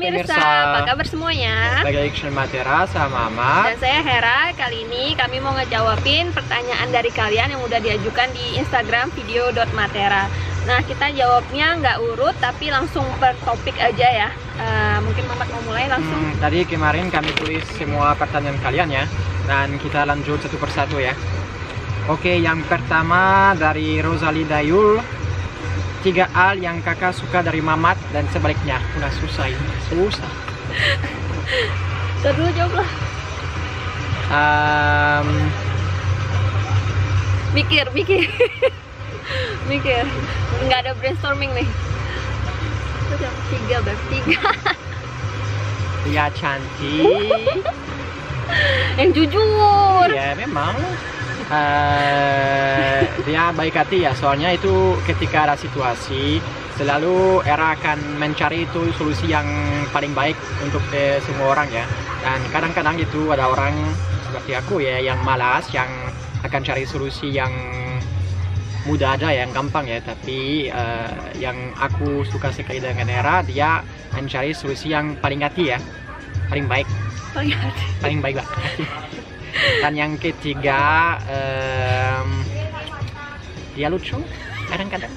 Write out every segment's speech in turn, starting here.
pemirsa, apa kabar semuanya? Bagi Action Matera sama Mama. Dan saya Hera. Kali ini kami mau ngejawabin pertanyaan dari kalian yang udah diajukan di Instagram video.matera. Nah, kita jawabnya nggak urut, tapi langsung per topik aja ya. Mungkin Mamat mau mulai langsung. Tadi kemarin kami tulis semua pertanyaan kalian ya, dan kita lanjut satu persatu ya. Oke, yang pertama dari Rosalinda Yul. 3 hal yang kakak suka dari Mamat dan sebaliknya. Udah susah ini, susah. Dulu jawab lah. Mikir. Mikir. Nggak ada brainstorming nih. 3 berarti 3. Dia cantik. Yang jujur. Ya memang. Dia baik hati ya, soalnya itu ketika ada situasi selalu Era akan mencari itu solusi yang paling baik untuk semua orang ya. Dan kadang-kadang itu ada orang seperti aku ya yang malas, yang akan cari solusi yang mudah aja, yang gampang ya. Tapi yang aku suka sekali dengan Era, dia mencari solusi yang paling hati ya, paling baik, paling baik lah. Dan yang ketiga, dia lucu kadang-kadang.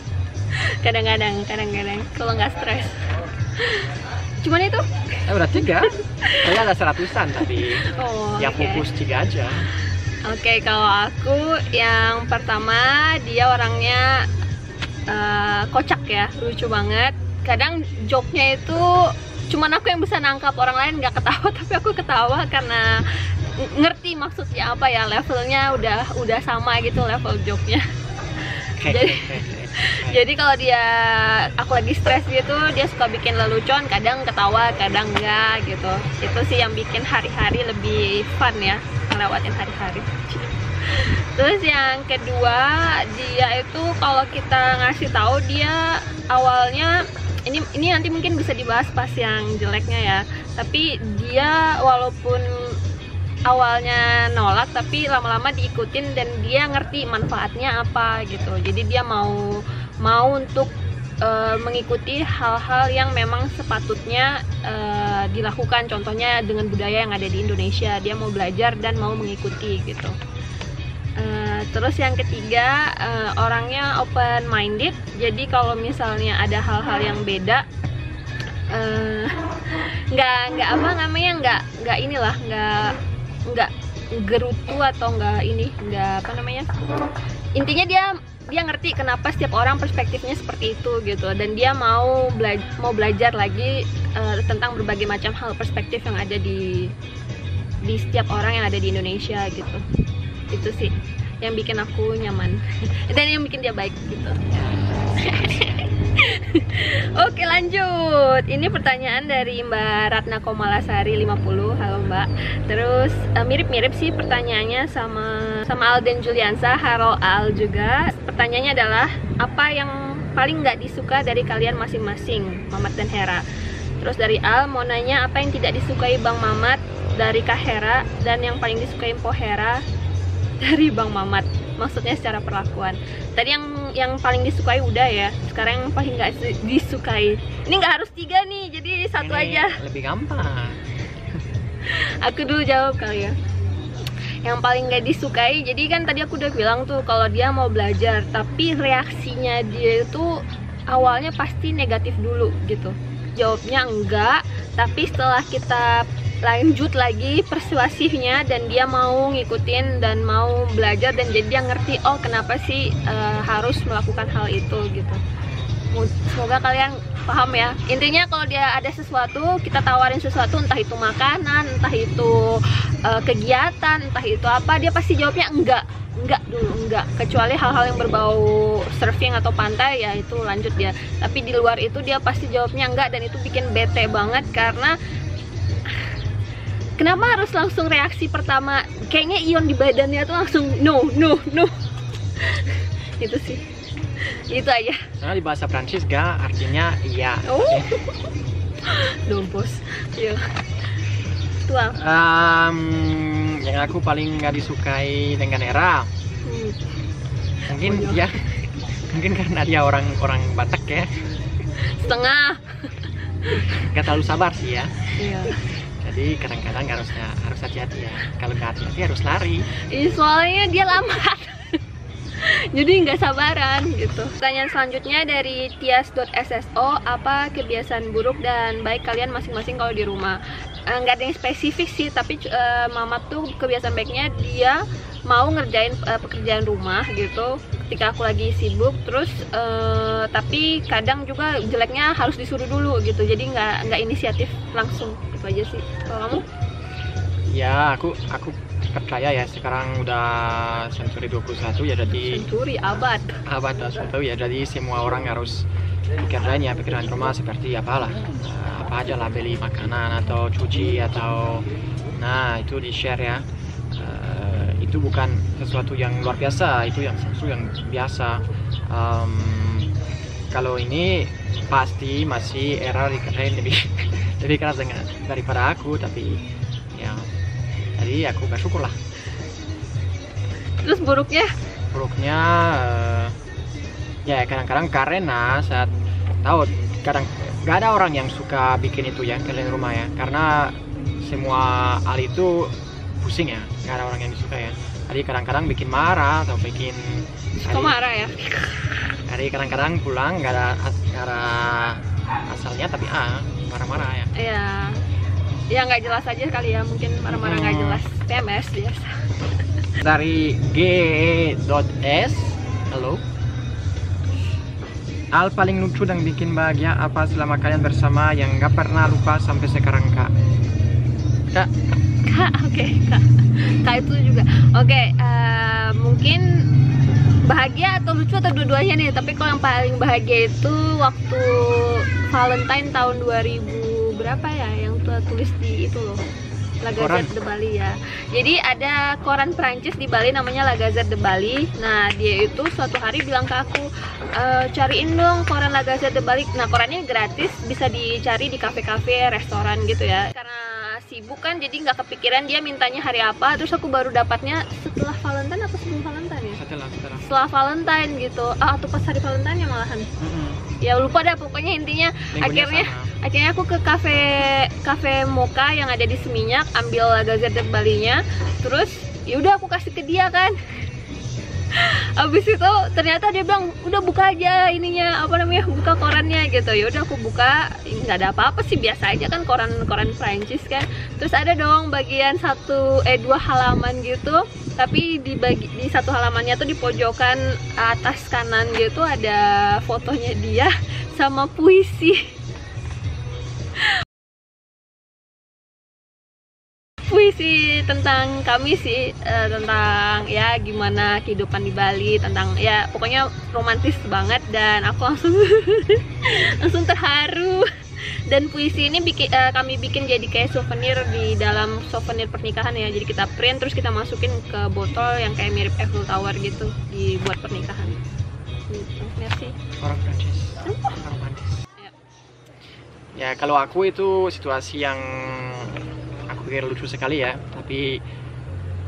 Kadang-kadang kalau nggak stres. Cuman itu? Udah 3. Saya ada 100-an tadi. Ya fokus 3 aja. Oke, kalau aku yang pertama, dia orangnya kocak ya, lucu banget. Kadang joke-nya itu cuman aku yang bisa nangkap, orang lain nggak ketawa, tapi aku ketawa karena ngerti maksudnya apa ya, levelnya udah sama gitu level joke-nya. Jadi kalau aku lagi stres gitu, dia suka bikin lelucon, kadang ketawa, kadang enggak gitu. Itu sih yang bikin hari-hari lebih fun ya, ngelewatin hari-hari. Terus yang kedua, dia itu kalau kita ngasih tahu, dia awalnya ini nanti mungkin bisa dibahas pas yang jeleknya ya. Tapi dia walaupun awalnya nolak, tapi lama-lama diikutin dan dia ngerti manfaatnya apa gitu. Jadi dia mau untuk mengikuti hal-hal yang memang sepatutnya dilakukan. Contohnya dengan budaya yang ada di Indonesia, dia mau belajar dan mau mengikuti gitu. Terus yang ketiga, orangnya open minded. Jadi kalau misalnya ada hal-hal yang beda, nggak gerutu atau intinya dia ngerti kenapa setiap orang perspektifnya seperti itu gitu, dan dia mau belajar lagi tentang berbagai macam hal perspektif yang ada di setiap orang yang ada di Indonesia gitu. Itu sih yang bikin aku nyaman dan yang bikin dia baik gitu. Oke, lanjut. Ini pertanyaan dari Mbak Ratna Komalasari 50. Halo Mbak. Terus mirip-mirip sih pertanyaannya sama Alden Juliansa. Halo Al juga. Pertanyaannya adalah, apa yang paling nggak disuka dari kalian masing-masing, Mamat dan Hera? Terus dari Al mau nanya, apa yang tidak disukai Bang Mamat dari Kak Hera, dan yang paling disukai Mpo Hera dari Bang Mamat, maksudnya secara perlakuan. Tadi yang paling disukai udah ya, sekarang yang paling nggak disukai. Ini nggak harus 3 nih, jadi satu ini aja. Lebih gampang. Aku dulu jawab kali ya. Yang paling nggak disukai, jadi kan tadi aku udah bilang tuh kalau dia mau belajar, tapi reaksinya dia itu awalnya pasti negatif dulu gitu. Jawabnya enggak, tapi setelah kita lanjut lagi persuasifnya dan dia mau ngikutin dan mau belajar, dan jadi dia ngerti, oh kenapa sih harus melakukan hal itu gitu. Semoga kalian paham ya. Intinya kalau dia ada sesuatu, kita tawarin sesuatu, entah itu makanan, entah itu kegiatan, entah itu apa, dia pasti jawabnya enggak dulu, enggak. Kecuali hal-hal yang berbau surfing atau pantai, ya itu lanjut dia. Tapi di luar itu dia pasti jawabnya enggak, dan itu bikin bete banget. Karena kenapa harus langsung reaksi pertama? Kayaknya ion di badannya tuh langsung no. Itu sih. Itu aja. Karena di bahasa Prancis ga artinya iya. Oh. Dompos. Iya. Tuang. Yang aku paling nggak disukai dengan Era, mungkin karena dia orang Batak ya. Setengah. nggak terlalu sabar sih ya. Iya. Jadi kadang-kadang harus hati-hati ya. Kalau nggak hati-hati harus lari. Iya, soalnya dia lambat. Jadi nggak sabaran gitu. Pertanyaan selanjutnya dari tias.sso, apa kebiasaan buruk dan baik kalian masing-masing kalau di rumah? Nggak ada yang spesifik sih, tapi mama tuh kebiasaan baiknya dia mau ngerjain pekerjaan rumah gitu ketika aku lagi sibuk, terus tapi kadang juga jeleknya harus disuruh dulu gitu, jadi nggak inisiatif langsung. Itu aja sih. Kalau kamu? Ya, aku percaya ya, sekarang udah Century 21 ya, jadi Century abad 21 ya, jadi semua orang harus pekerjaan ya, pekerjaan rumah seperti apalah, apa aja lah, beli makanan atau cuci atau nah itu di share ya. Itu bukan sesuatu yang luar biasa, itu sesuatu yang biasa. Kalau ini pasti masih era dikerjain lebih keras daripada aku, tapi ya jadi aku bersyukur lah. Terus buruknya ya kadang-kadang karena saat tahu kadang nggak ada orang yang suka bikin itu ya, kalian rumah ya, karena semua hal itu pusing ya, nggak ada orang yang suka ya. Jadi kadang-kadang bikin marah atau bikin suka marah ya. Jadi kadang-kadang pulang nggak ada asalnya, tapi marah-marah ya. Iya. Ya nggak jelas aja kali ya, mungkin marah-marah nggak jelas. PMS biasa. Dari G.S, halo. Hal paling lucu dan bikin bahagia apa selama kalian bersama yang nggak pernah lupa sampai sekarang, Kak? Kak, oke, Kak itu juga. Oke, mungkin bahagia atau lucu atau dua-duanya nih. Tapi kalau yang paling bahagia itu waktu Valentine tahun 2000 berapa ya, yang tulis di itu loh, La Gazette de Bali ya. Jadi ada koran Prancis di Bali namanya La Gazette de Bali. Nah dia itu suatu hari bilang ke aku, cariin dong koran La Gazette de Bali. Nah korannya gratis, bisa dicari di kafe-kafe, restoran gitu ya. Karena sibuk kan, jadi nggak kepikiran dia mintanya hari apa. Terus aku baru dapatnya setelah Valentine apa sebelum Valentine ya? Setelah Valentine gitu. Atau pas hari Valentine ya malahan. Ya lupa dah, pokoknya intinya akhirnya aku ke kafe Mocha yang ada di Seminyak, ambil La Gazette de Bali-nya. Terus yaudah aku kasih ke dia kan. Abis itu ternyata dia bilang udah buka aja ininya, apa namanya, buka korannya gitu. Ya udah aku buka, nggak ada apa-apa sih, biasa aja kan, koran Prancis kan. Terus ada dong bagian 2 halaman gitu, tapi di satu halamannya tuh di pojokan atas kanan gitu ada fotonya dia sama puisi. Puisi tentang kami sih, tentang ya gimana kehidupan di Bali, tentang ya pokoknya romantis banget, dan aku langsung terharu. Dan puisi ini kami bikin jadi kayak souvenir di dalam souvenir pernikahan ya. Jadi kita print terus kita masukin ke botol yang kayak mirip Eiffel Tower gitu, dibuat pernikahan gitu. Merci. Orang Prancis. Ya kalau aku itu situasi yang aku pikir lucu sekali ya, tapi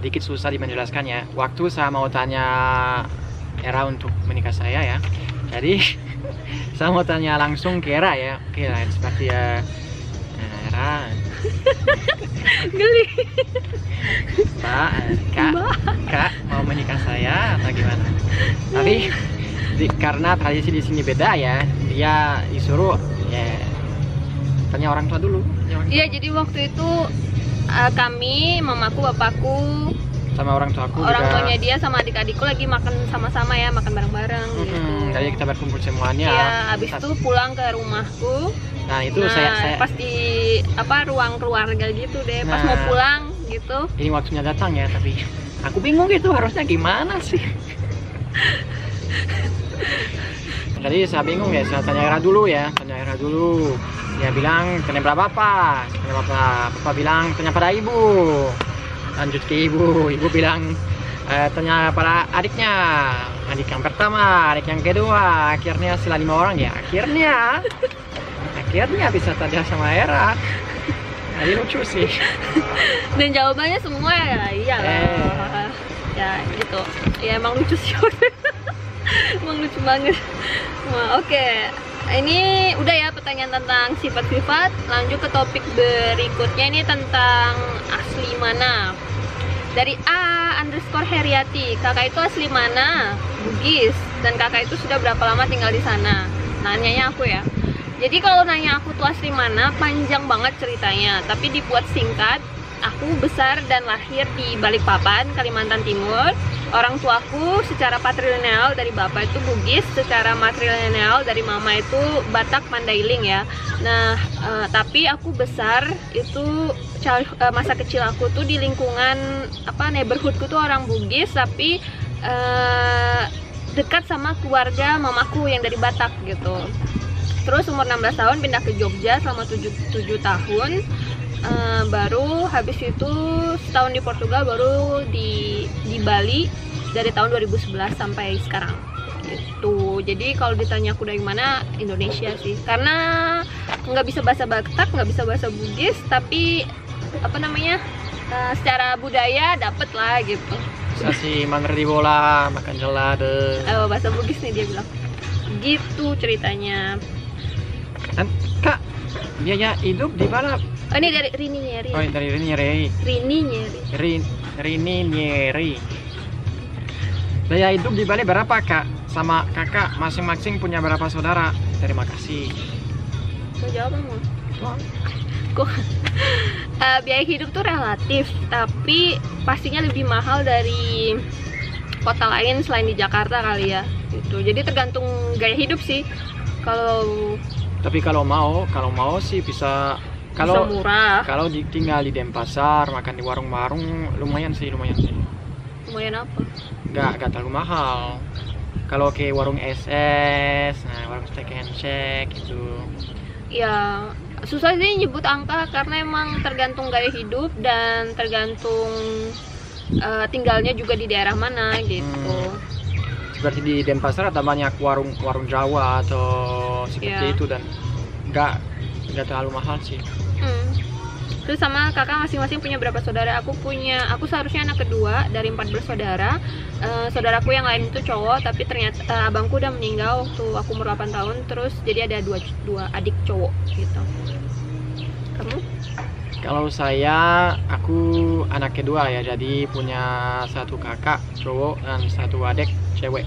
dikit susah menjelaskannya. Waktu saya mau tanya Era untuk menikah saya ya, jadi saya mau tanya langsung ke Era ya. Oke lah, seperti ya, Era, geli. Kak mau menikah saya atau gimana? Tapi karena tradisi di sini beda ya, dia disuruh ya tanya orang tua dulu. Iya, jadi waktu itu kami, mamaku, bapakku, sama orang tuaku, orang juga. tuanya dia sama adik-adikku lagi makan sama-sama ya, makan bareng-bareng gitu. Jadi kita berkumpul semuanya. Iya, habis itu pulang ke rumahku. Nah itu saya pas di ruang keluarga gitu deh, pas mau pulang gitu. Ini waktunya datang ya, tapi aku bingung gitu harusnya gimana sih. Jadi saya bingung ya, saya tanya Era dulu. Dia bilang tanya pada Papa bilang tanya pada ibu. Lanjut ke ibu bilang tanya pada adiknya, adik yang pertama, adik yang kedua. Akhirnya setelah 5 orang ya, akhirnya bisa tanya sama Era. Jadi lucu sih. Dan jawabannya semua ya iyalah. Ya gitu. Ya emang lucu sih. Emang lucu banget. Oke. ini udah ya pertanyaan tentang sifat-sifat. Lanjut ke topik berikutnya, ini tentang asli mana. Dari A_Heriati, kakak itu asli mana? Bugis. Dan kakak itu sudah berapa lama tinggal di sana? Nanyanya aku ya. Jadi kalau nanya aku tuh asli mana, panjang banget ceritanya. Tapi dibuat singkat, aku besar dan lahir di Balikpapan, Kalimantan Timur. Orang tuaku secara patrilineal dari bapak itu Bugis, secara matrilineal dari mama itu Batak Mandailing ya. Nah, tapi aku besar itu masa kecil aku tuh di lingkungan neighborhoodku tuh orang Bugis, tapi dekat sama keluarga mamaku yang dari Batak gitu. Terus umur 16 tahun pindah ke Jogja selama 7 tahun. Baru habis itu setahun di Portugal, baru di Bali dari tahun 2011 sampai sekarang gitu. Jadi kalau ditanya aku dari mana, Indonesia sih, karena nggak bisa bahasa Batak, nggak bisa bahasa Bugis, tapi secara budaya dapet lah gitu. Bisa sih mengerti bola, makan jelade. Bahasa Bugis nih dia bilang gitu ceritanya. Dan Kak, biaya hidup di mana? Oh, ini dari Rini Nyeri. Oh, dari Rini Nyeri. Rini Nyeri. Biaya hidup di Bali berapa Kak? Sama kakak masing-masing punya berapa saudara? Terima kasih. Kau jawab mau? Kok biaya hidup tuh relatif, tapi pastinya lebih mahal dari kota lain selain di Jakarta kali ya. Gitu. Jadi tergantung gaya hidup sih. Tapi kalau mau sih bisa murah. Kalau tinggal di Denpasar, makan di warung-warung lumayan sih. Lumayan apa? Nggak terlalu mahal. Kalau ke warung SS, warung steak and shake gitu. Ya, susah sih nyebut angka karena emang tergantung gaya hidup dan tergantung tinggalnya juga di daerah mana gitu. Seperti di Denpasar ada banyak warung Jawa atau seperti itu, dan nggak terlalu mahal sih. Terus sama kakak masing-masing punya berapa saudara? Aku seharusnya anak kedua dari 14 saudara. Saudaraku yang lain itu cowok, tapi ternyata abangku udah meninggal waktu aku umur 8 tahun. Terus jadi ada dua adik cowok gitu. Kamu? Kalau aku anak kedua ya, jadi punya satu kakak cowok dan satu adik cewek.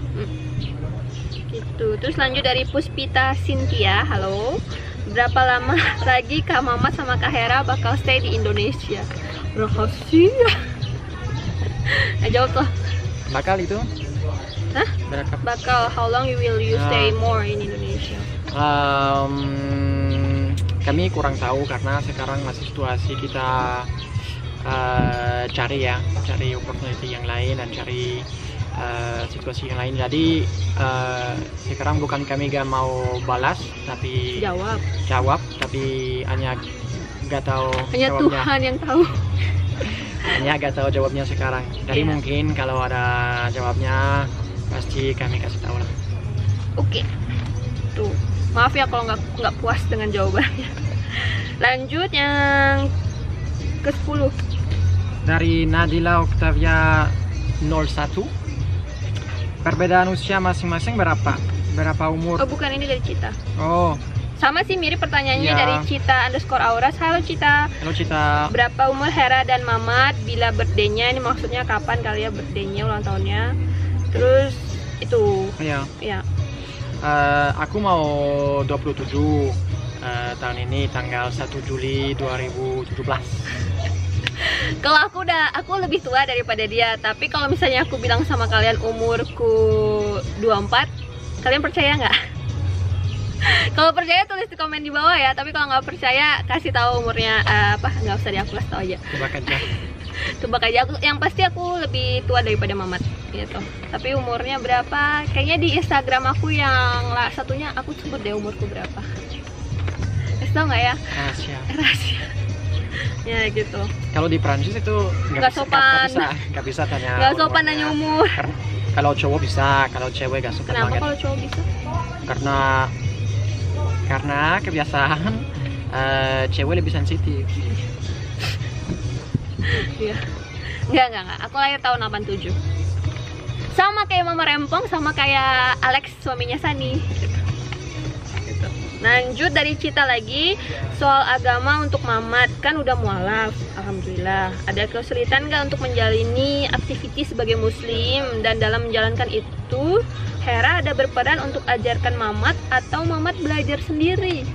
Gitu. Terus lanjut dari Puspita Cynthia, halo. Berapa lama lagi Kak Mamat sama Kak Hera bakal stay di Indonesia? Rahasia. Jawab tuh. Bakal itu? Hah? Bakal, how long you will stay more in Indonesia? Kami kurang tahu karena sekarang masih situasi kita cari opportunity yang lain dan cari situasi yang lain. Jadi sekarang bukan kami gak mau balas, tapi jawab, tapi hanya gak tahu hanya jawabnya. Tuhan yang tahu. Hanya gak tahu jawabnya sekarang. Jadi mungkin kalau ada jawabnya pasti kami kasih tahu lah. Oke. Tuh, maaf ya kalau nggak puas dengan jawabannya. Lanjut yang ke-10 dari Nadila Octavia 01. Perbedaan usia masing-masing berapa? Berapa umur? Oh, bukan, ini dari Cita. Oh. Sama sih, mirip pertanyaannya dari Cita_Auras. Halo Cita. Halo Cita. Berapa umur Hera dan Mamat bila birthday-nya? Ini maksudnya kapan kali ya birthday-nya, ulang tahunnya. Terus itu. Iya. Aku mau 27 tahun ini, tanggal 1 Juli 2017. Kalau aku lebih tua daripada dia, tapi kalau misalnya aku bilang sama kalian umurku 24, kalian percaya nggak? Kalau percaya tulis di komen di bawah ya, tapi kalau nggak percaya kasih tahu umurnya nggak usah dihapus, tahu aja. Tebak aja. Yang pasti aku lebih tua daripada Mamat gitu. Tapi umurnya berapa? Kayaknya di Instagram aku yang satunya aku sebut deh umurku berapa. Tahu nggak ya? Rahasia. Ya gitu. Kalau di Prancis itu nggak sopan. Nggak bisa tanya. Nggak sopan nanya umur. Kalau cowok bisa, kalau cewek nggak sopan. Kenapa kalau cowok bisa? Karena kebiasaan cewek lebih sensitif. Iya. Enggak. Aku lahir tahun 87. Sama kayak Mama Rempong, sama kayak Alex suaminya Sani. Gitu. Lanjut dari Cita lagi, soal agama untuk Mamat, kan udah mualaf, alhamdulillah. Ada kesulitan nggak untuk menjalani aktivitas sebagai muslim? Dan dalam menjalankan itu, Hera ada berperan untuk ajarkan Mamat atau Mamat belajar sendiri?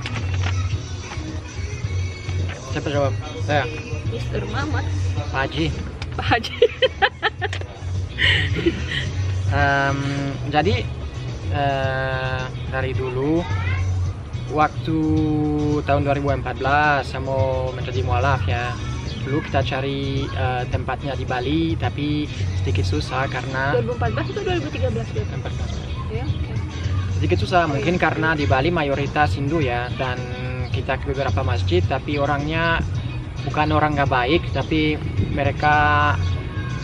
Siapa jawab? Saya. Mister Mamat. Pak Haji. Pak Haji. Jadi dari dulu waktu tahun 2014 saya mau menjadi mualaf ya. Dulu kita cari tempatnya di Bali, tapi sedikit susah karena 2014 atau 2013 ya? 2014. Ya, oke. Sedikit susah mungkin karena di Bali mayoritas Hindu ya, dan kita ke beberapa masjid tapi orangnya bukan orang nggak baik, tapi mereka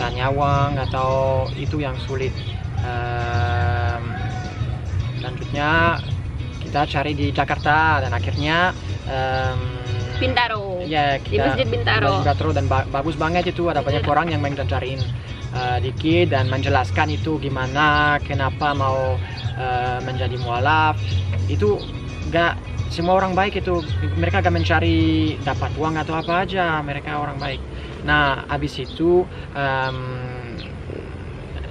tanya uang atau itu yang sulit. Selanjutnya kita cari di Jakarta dan akhirnya Bintaro. ya Di kita Masjid Bintaro. dan bagus banget itu, ada banyak orang yang mengajarin dikit dan menjelaskan itu gimana kenapa mau menjadi mualaf. Itu gak semua orang baik itu, mereka gak mencari dapat uang atau apa aja, mereka orang baik. Nah habis itu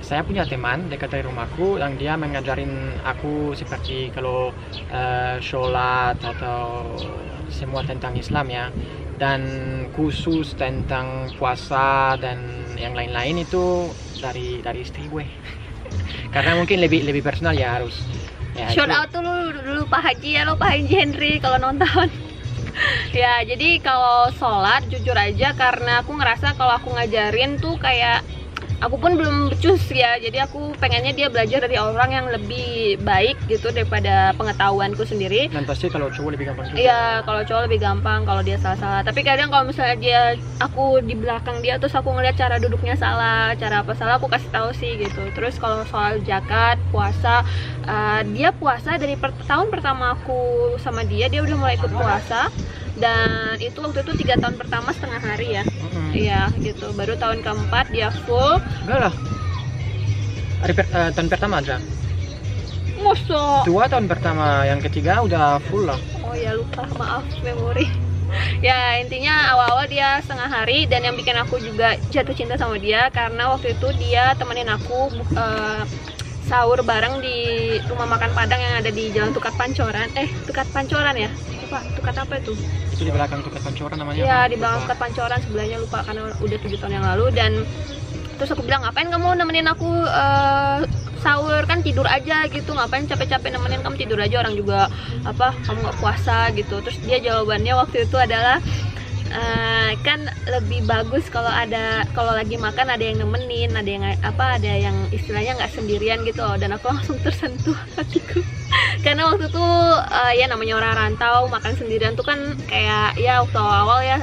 saya punya teman dekat dari rumahku yang dia mengajarin aku seperti kalau sholat atau semua tentang Islam ya, dan khusus tentang puasa dan yang lain-lain itu dari istri gue. Karena mungkin lebih personal ya harus. Ya, Shout itu. out tuh dulu Pak Haji ya, lo Pak Haji Henry kalau nonton. Ya jadi kalau sholat jujur aja, karena aku ngerasa kalau aku ngajarin tuh kayak aku pun belum becus ya, jadi aku pengennya dia belajar dari orang yang lebih baik gitu daripada pengetahuanku sendiri. Dan pasti kalau cowok lebih gampang juga. Iya, kalau cowok lebih gampang kalau dia salah-salah. Tapi kadang kalau misalnya aku di belakang dia terus aku ngeliat cara duduknya salah, cara apa salah, aku kasih tahu sih gitu. Terus kalau soal zakat, puasa, dia puasa dari tahun pertama aku sama dia udah mulai ikut puasa. Dan itu waktu itu 3 tahun pertama setengah hari ya. Iya gitu. Baru tahun keempat dia full. Enggak lah. Tahun pertama aja. Mosok. 2 tahun pertama, yang ketiga udah full lah. Oh ya lupa, maaf memori. Ya intinya awal-awal dia setengah hari, dan yang bikin aku juga jatuh cinta sama dia karena waktu itu dia temenin aku sahur bareng di rumah makan Padang yang ada di Jalan Tukat Pancoran. Tukat Pancoran ya? Lupa, Tukat apa itu? Itu di belakang Tukat Pancoran namanya. Ya di belakang Tukat Pancoran, sebelahnya lupa karena udah 7 tahun yang lalu. Dan terus aku bilang, ngapain kamu nemenin aku sahur, kan tidur aja gitu, ngapain capek-capek nemenin, kamu tidur aja, orang juga kamu nggak puasa gitu. Terus dia jawabannya waktu itu adalah kan lebih bagus kalau lagi makan ada yang nemenin, ada yang istilahnya nggak sendirian gitu loh. Dan aku langsung tersentuh hatiku karena waktu itu ya namanya orang rantau, makan sendirian tuh kan kayak ya waktu awal ya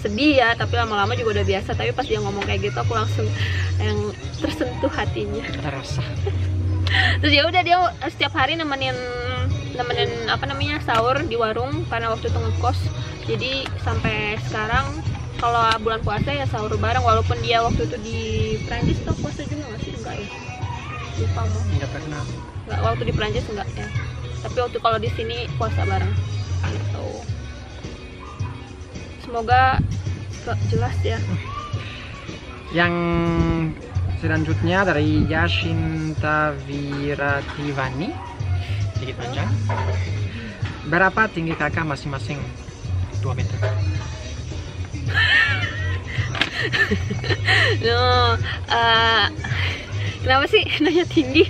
sedih ya, tapi lama-lama juga udah biasa. Tapi pas dia ngomong kayak gitu aku langsung yang tersentuh hatinya, terasa. Terus ya udah dia setiap hari nemenin sahur di warung karena waktu itu ngekos. Jadi sampai sekarang kalau bulan puasa ya sahur bareng, walaupun dia waktu itu di Prancis tuh puasa juga nggak sih? Enggak ya, lupa mau. Enggak pernah. Enggak, waktu di Prancis enggak ya, tapi waktu kalau di sini puasa bareng gitu. Semoga jelas ya. Yang selanjutnya dari Yashinta Virativani, sedikit panjang. Berapa tinggi kakak masing-masing? 2 meter. No, kenapa sih nanya tinggi?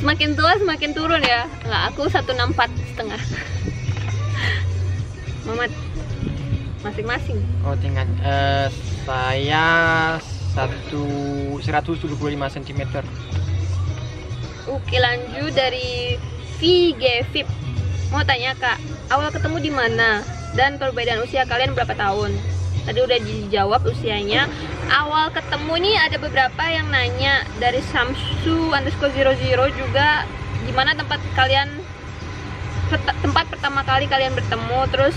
Semakin tua semakin turun ya. Nggak, aku 164,5. Mamat masing-masing. Oh tingkat. Saya 175 cm. Oke, lanjut dari VGVIP. Mau tanya Kak, awal ketemu di mana dan perbedaan usia kalian berapa tahun? Tadi udah dijawab usianya. Awal ketemu nih ada beberapa yang nanya, dari Samsu_00 juga, gimana tempat pertama kali kalian bertemu. Terus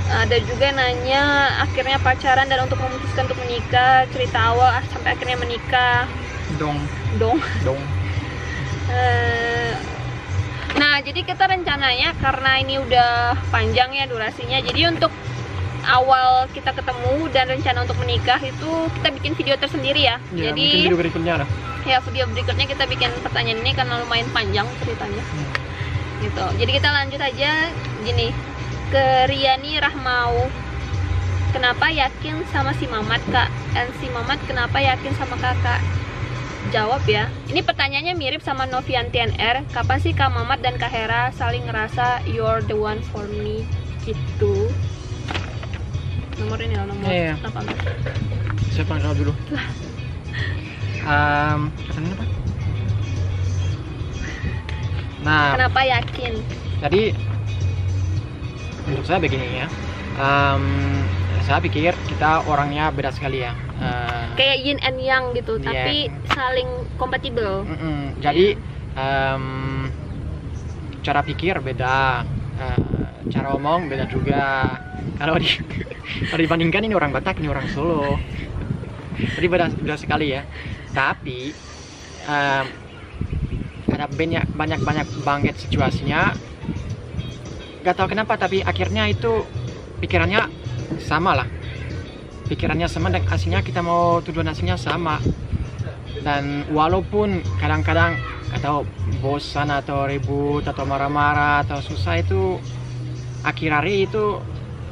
ada juga yang nanya akhirnya pacaran dan untuk memutuskan untuk menikah, cerita awal sampai akhirnya menikah. Dong. Nah, jadi kita rencananya karena ini udah panjang ya durasinya, jadi untuk awal kita ketemu dan rencana untuk menikah itu kita bikin video tersendiri ya. Ya, Jadi mungkin video berikutnya lah. ya video berikutnya kita bikin pertanyaan ini karena lumayan panjang ceritanya. Gitu. Jadi kita lanjut aja gini. Ke Riani Rahmau. Kenapa yakin sama si Mamat, Kak? Dan si Mamat kenapa yakin sama Kakak? Jawab ya. Ini pertanyaannya mirip sama Novianti NR. Kapan sih Kak Mamat dan Kak Hera saling ngerasa you're the one for me gitu? Nomor ini lah, nomor 18. Siapa yang jawab dulu? Pertanyaan apa? Nah, Kenapa yakin? jadi untuk saya begini ya. Saya pikir kita orangnya beda sekali ya. Kayak yin and yang gitu, Iya. tapi saling kompatibel. Jadi cara pikir beda, cara omong beda juga. Kalau dibandingkan ini orang Batak, ini orang Solo, jadi beda sekali ya. Tapi ada banyak banget situasinya. Gak tahu kenapa, tapi akhirnya itu pikirannya sama lah. Pikirannya sama dan aslinya kita mau tujuan aslinya sama. Dan walaupun kadang-kadang atau bosan atau ribut atau marah-marah atau susah, itu akhir hari itu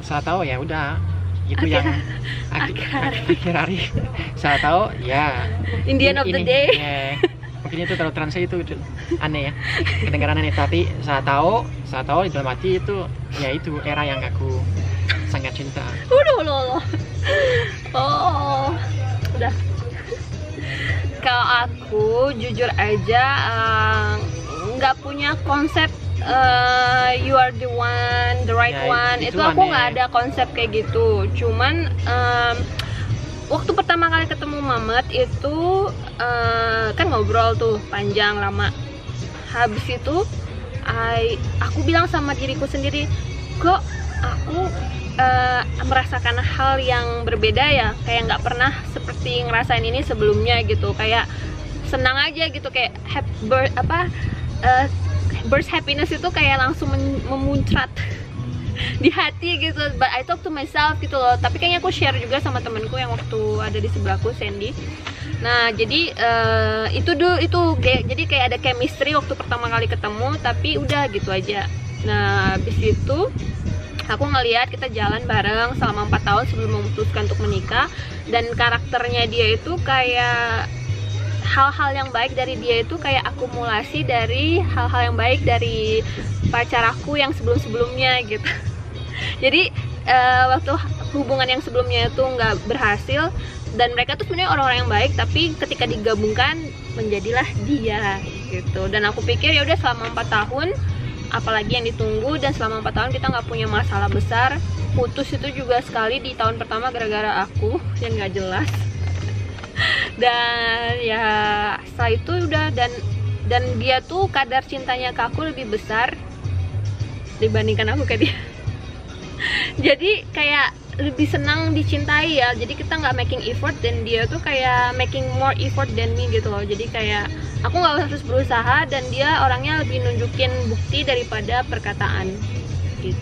saya tahu ya udah itu yang akhir hari saya tahu ya In the end of the day. Ya, mungkin itu kalau translate itu aneh ya, kedengaran aneh, tapi saya tahu di dalam hati itu ya itu era yang aku sangat cinta. Loh. Oh, udah. Kalau aku jujur aja nggak punya konsep you are the one, the right Ya, one. itu Itu aku aneh. nggak ada konsep kayak gitu. Cuman waktu pertama kali ketemu Mamet itu kan ngobrol tuh panjang lama. Habis itu aku bilang sama diriku sendiri, kok aku merasakan hal yang berbeda ya, kayak nggak pernah seperti ngerasain ini sebelumnya gitu, kayak senang aja gitu, kayak burst happiness itu kayak langsung memuncrat di hati gitu. But I talk to myself gitu loh. Tapi kayaknya aku share juga sama temenku yang waktu ada di sebelahku, Sandy. Nah jadi jadi kayak ada chemistry waktu pertama kali ketemu, tapi udah gitu aja. Nah habis itu aku ngelihat kita jalan bareng selama 4 tahun sebelum memutuskan untuk menikah, dan karakternya dia itu kayak hal-hal yang baik dari dia itu kayak akumulasi dari hal-hal yang baik dari pacar aku yang sebelum-sebelumnya gitu. Jadi waktu hubungan yang sebelumnya itu nggak berhasil, dan mereka tuh sebenarnya orang-orang yang baik, tapi ketika digabungkan menjadilah dia gitu. Dan aku pikir ya udah selama 4 tahun apalagi yang ditunggu, dan selama 4 tahun kita nggak punya masalah besar. Putus itu juga sekali di tahun pertama gara-gara aku yang nggak jelas. Dan ya setelah itu udah, dan dia tuh kadar cintanya ke aku lebih besar dibandingkan aku ke dia. Jadi kayak lebih senang dicintai ya. Jadi kita nggak making effort, dan dia tuh kayak making more effort than me gitu loh. Jadi kayak aku nggak harus berusaha, dan dia orangnya lebih nunjukin bukti daripada perkataan gitu.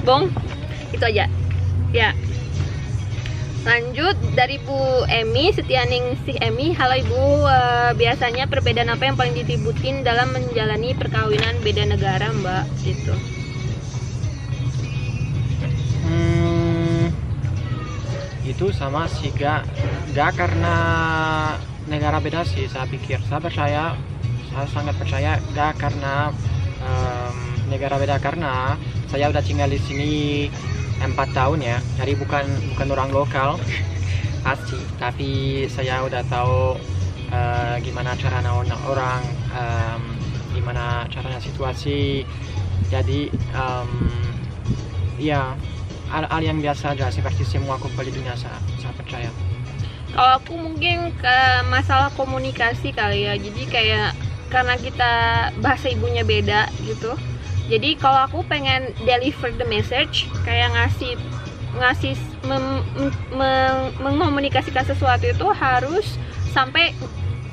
Bong, itu aja ya. Lanjut dari Bu Emi, Setianingsih Emi. Halo Ibu, biasanya perbedaan apa yang paling diributin dalam menjalani perkawinan beda negara Mbak? Gitu. Itu sama sih, gak karena negara beda sih. Saya pikir, saya sangat percaya gak karena negara beda, karena saya udah tinggal di sini 4 tahun ya, jadi bukan orang lokal asli, tapi saya udah tahu gimana cara orang, gimana caranya situasi. Jadi ya hal yang biasa aja seperti semua kumpul di dunia, saya percaya. Kalau aku mungkin ke masalah komunikasi kali ya. Jadi kayak karena kita bahasa ibunya beda gitu. Jadi kalau aku pengen deliver the message, kayak mengomunikasikan sesuatu itu harus sampai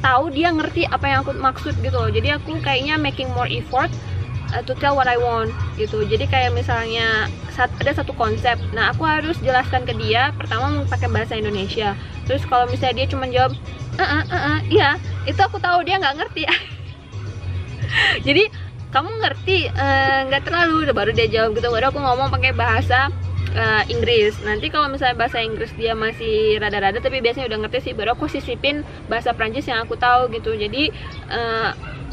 tahu dia ngerti apa yang aku maksud gitu loh. Jadi aku kayaknya making more effort to tell what I want gitu. Jadi kayak misalnya ada satu konsep, nah aku harus jelaskan ke dia pertama pakai bahasa Indonesia. Terus kalau misalnya dia cuma jawab iya, itu aku tahu dia nggak ngerti. Jadi kamu ngerti nggak terlalu, baru dia jawab gitu. Baru aku ngomong pakai bahasa Inggris. Nanti kalau misalnya bahasa Inggris dia masih rada-rada tapi biasanya udah ngerti sih, baru aku sisipin bahasa Prancis yang aku tahu gitu. Jadi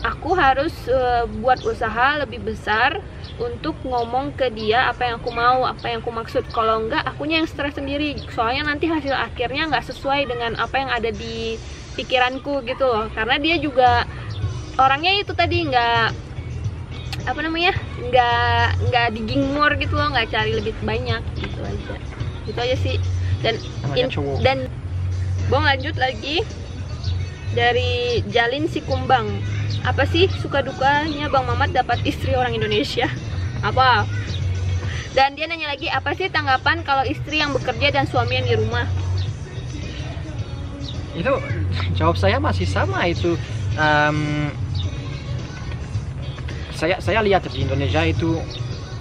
aku harus buat usaha lebih besar untuk ngomong ke dia apa yang aku mau, apa yang aku maksud. Kalau enggak, akunya yang stres sendiri. Soalnya nanti hasil akhirnya nggak sesuai dengan apa yang ada di pikiranku gitu loh. Karena dia juga orangnya itu tadi nggak nggak digging more gitu loh, nggak cari lebih banyak gitu aja sih. Dan Bong lanjut lagi dari Jalin Sikumbang, apa sih suka dukanya Bang Mamat dapat istri orang Indonesia apa? Dan dia nanya lagi, apa sih tanggapan kalau istri yang bekerja dan suami yang di rumah? Itu jawab saya masih sama itu. Saya lihat di Indonesia itu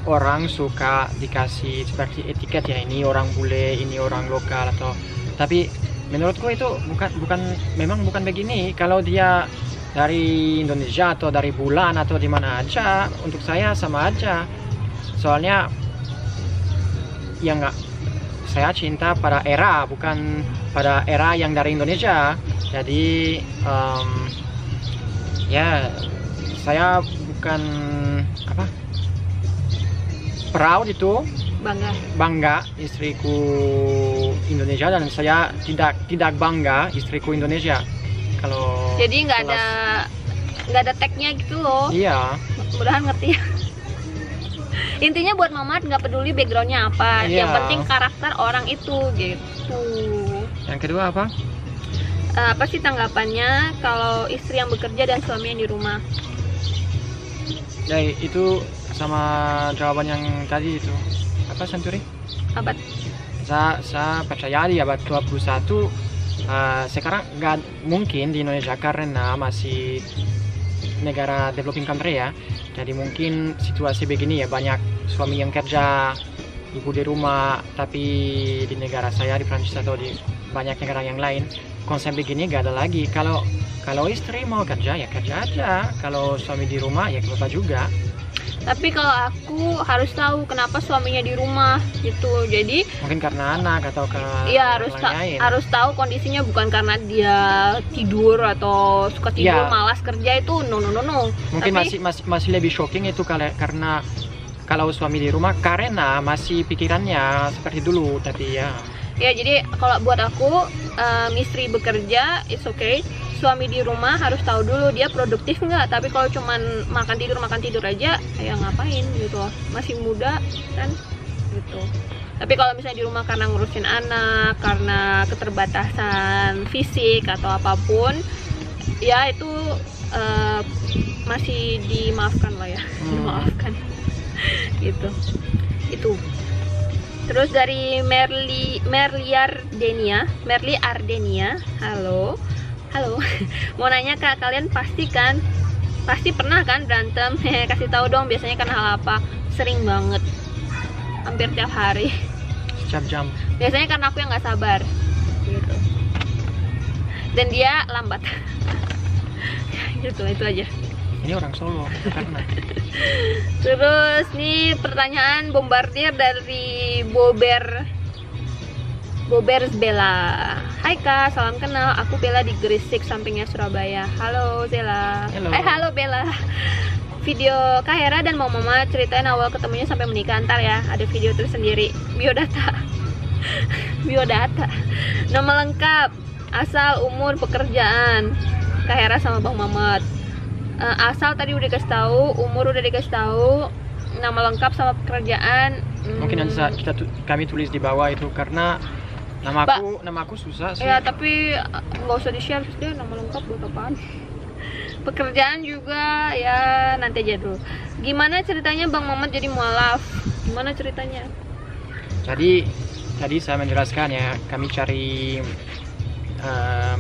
orang suka dikasih seperti etiket ya, ini orang bule, ini orang lokal atau, tapi menurutku itu memang bukan begini. Kalau dia dari Indonesia atau dari bulan atau di mana aja, untuk saya sama aja. Soalnya ya nggak, saya cinta pada era, bukan pada era yang dari Indonesia. Jadi ya saya bukan proud itu, bangga istriku Indonesia, dan saya tidak bangga istriku Indonesia. Kalau jadi nggak ada tagnya gitu loh. Iya, mudahan ngerti ya. Intinya buat Mamat nggak peduli backgroundnya apa, iya, yang penting karakter orang itu gitu. Yang kedua apa? Apa sih tanggapannya kalau istri yang bekerja dan suami yang di rumah? Ya itu sama jawaban yang tadi itu. Apa Santuri? Abad. Saya percaya di abad 21 sekarang nggak mungkin di Indonesia karena masih negara developing country ya. Jadi mungkin situasi begini ya, banyak suami yang kerja, ibu di rumah. Tapi di negara saya di Prancis atau di banyak negara yang lain, konsep begini nggak ada lagi. Kalau istri mau kerja ya kerja aja, kalau suami di rumah ya bapak juga. Tapi kalau aku harus tahu kenapa suaminya di rumah gitu. Jadi mungkin karena anak atau karena iya, harus tahu kondisinya, bukan karena dia tidur atau suka tidur, ya, malas kerja itu no. Mungkin tapi masih lebih shocking itu karena kalau suami di rumah karena masih pikirannya seperti dulu. Tapi ya jadi kalau buat aku istri bekerja it's okay, suami di rumah harus tahu dulu dia produktif nggak. Tapi kalau cuman makan tidur aja ya ngapain gitu, masih muda kan gitu. Tapi kalau misalnya di rumah karena ngurusin anak, karena keterbatasan fisik atau apapun, ya itu masih dimaafkan lah ya. Dimaafkan gitu. Itu. Terus dari Merli Ardenia, halo, mau nanya Kak, kalian pasti pernah kan berantem? Kasih tahu dong, biasanya kan hal apa? Sering banget, hampir tiap hari, setiap jam. Biasanya karena aku yang nggak sabar, gitu. Dan dia lambat, gitu, itu aja. Ini orang Solo karena. Terus nih pertanyaan bombardir dari Bobers Bella. Hai Kak, salam kenal. Aku Bella di Gresik, sampingnya Surabaya. Halo Zela. Halo Bella. Video Kak Hera dan Mama Mama ceritain awal ketemunya sampai menikah, ntar ya. Ada video tersendiri. Biodata. Nama lengkap, asal, umur, pekerjaan. Kak Hera sama Bang Mamat. Asal tadi udah dikasih tahu, umur udah dikasih tahu, nama lengkap sama pekerjaan. Mungkin nanti kami tulis di bawah itu karena nama aku susah sih. Ya tapi nggak usah di-share deh, nama lengkap buat apaan. Pekerjaan juga ya nanti aja dulu. Gimana ceritanya Bang Mamat jadi mualaf? Gimana ceritanya? Jadi tadi saya menjelaskan ya, kami cari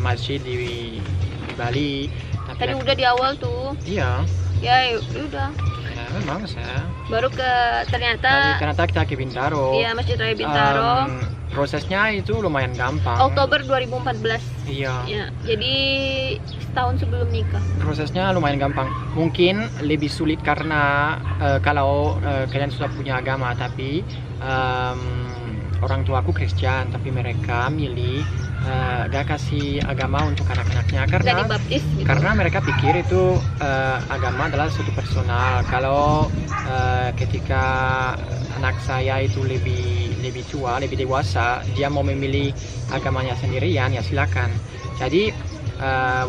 masjid di Bali. Tapi Tadi udah di awal tuh. Iya. Ya udah. Ya, memang saya. Baru ternyata Ternyata kita ke Bintaro. iya, Masjid Raya Bintaro. Prosesnya itu lumayan gampang. Oktober 2014. Iya. Ya, jadi setahun sebelum nikah. Prosesnya lumayan gampang. Mungkin lebih sulit karena kalau kalian sudah punya agama, tapi orang tua aku Kristen, tapi mereka milih gak kasih agama untuk anak-anaknya Gak karena dibaptis gitu. karena mereka pikir itu agama adalah sesuatu personal. Kalau ketika anak saya itu lebih tua, lebih dewasa, dia mau memilih agamanya sendirian, ya silakan. Jadi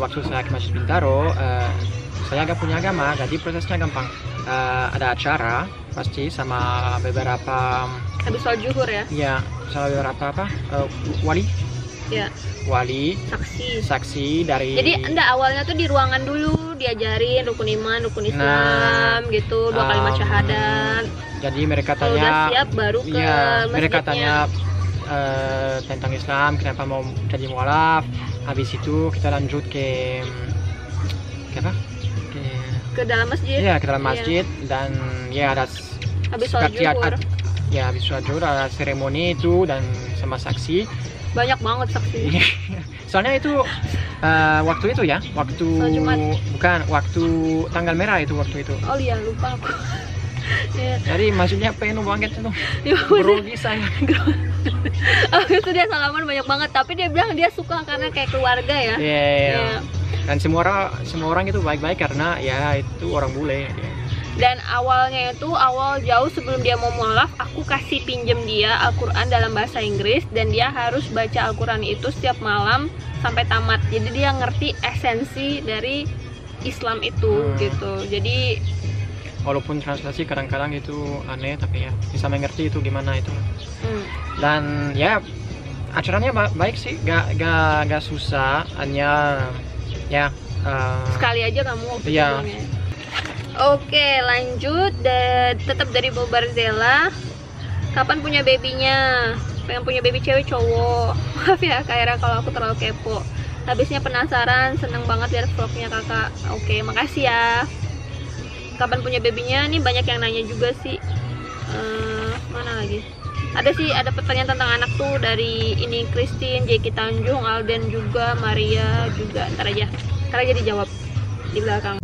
waktu saya ke Masjid Bintaro, saya gak punya agama, jadi prosesnya gampang. Ada acara pasti sama beberapa Habis sholat zuhur ya. ya sama beberapa wali Ya, wali saksi. dari. Jadi enggak, awalnya tuh di ruangan dulu diajarin rukun iman, rukun Islam gitu, 2 kalimat syahadat. Jadi mereka Kalau udah tanya, siap baru ke iya, mereka masjidnya. tanya tentang Islam, kenapa mau jadi mualaf. Habis itu kita lanjut ke apa? Ke dalam masjid. Iya, ke dalam Iya. masjid dan ya ada Habis sholat zuhur. ya habis sholat zuhur ada seremoni itu dan sama saksi. Banyak banget saksi. Soalnya itu waktu itu ya, waktu Sholat Jumat. bukan waktu tanggal merah itu waktu itu. Oh iya, lupa aku. Ya. Jadi maksudnya penuh banget itu. Ya, Grogi saya. Habis itu dia salaman banyak banget, tapi dia bilang dia suka karena kayak keluarga ya. Iya. Iya. Dan semua orang itu baik-baik karena ya itu orang bule. Ya. Dan awalnya itu jauh sebelum dia mau mualaf, aku kasih pinjem dia Al-Quran dalam bahasa Inggris dan dia harus baca Al-Quran itu setiap malam sampai tamat. Jadi dia ngerti esensi dari Islam itu gitu. Jadi Walaupun translasi kadang-kadang itu aneh, tapi ya bisa mengerti itu gimana itu. Dan ya acaranya baik sih, gak susah, hanya ya sekali aja kamu waktu iya. sebelumnya. Oke, lanjut. Tetap dari Bob Barzela. Kapan punya babynya? Pengen punya baby cewek cowok. Maaf ya Kak Era kalau aku terlalu kepo. Habisnya penasaran, seneng banget lihat vlognya kakak. Oke, makasih ya. Kapan punya babynya? Nih banyak yang nanya juga sih. Mana lagi? Ada pertanyaan tentang anak tuh dari ini Christine, Jeki Tanjung, Alden juga, Maria juga. Ntar aja dijawab di belakang.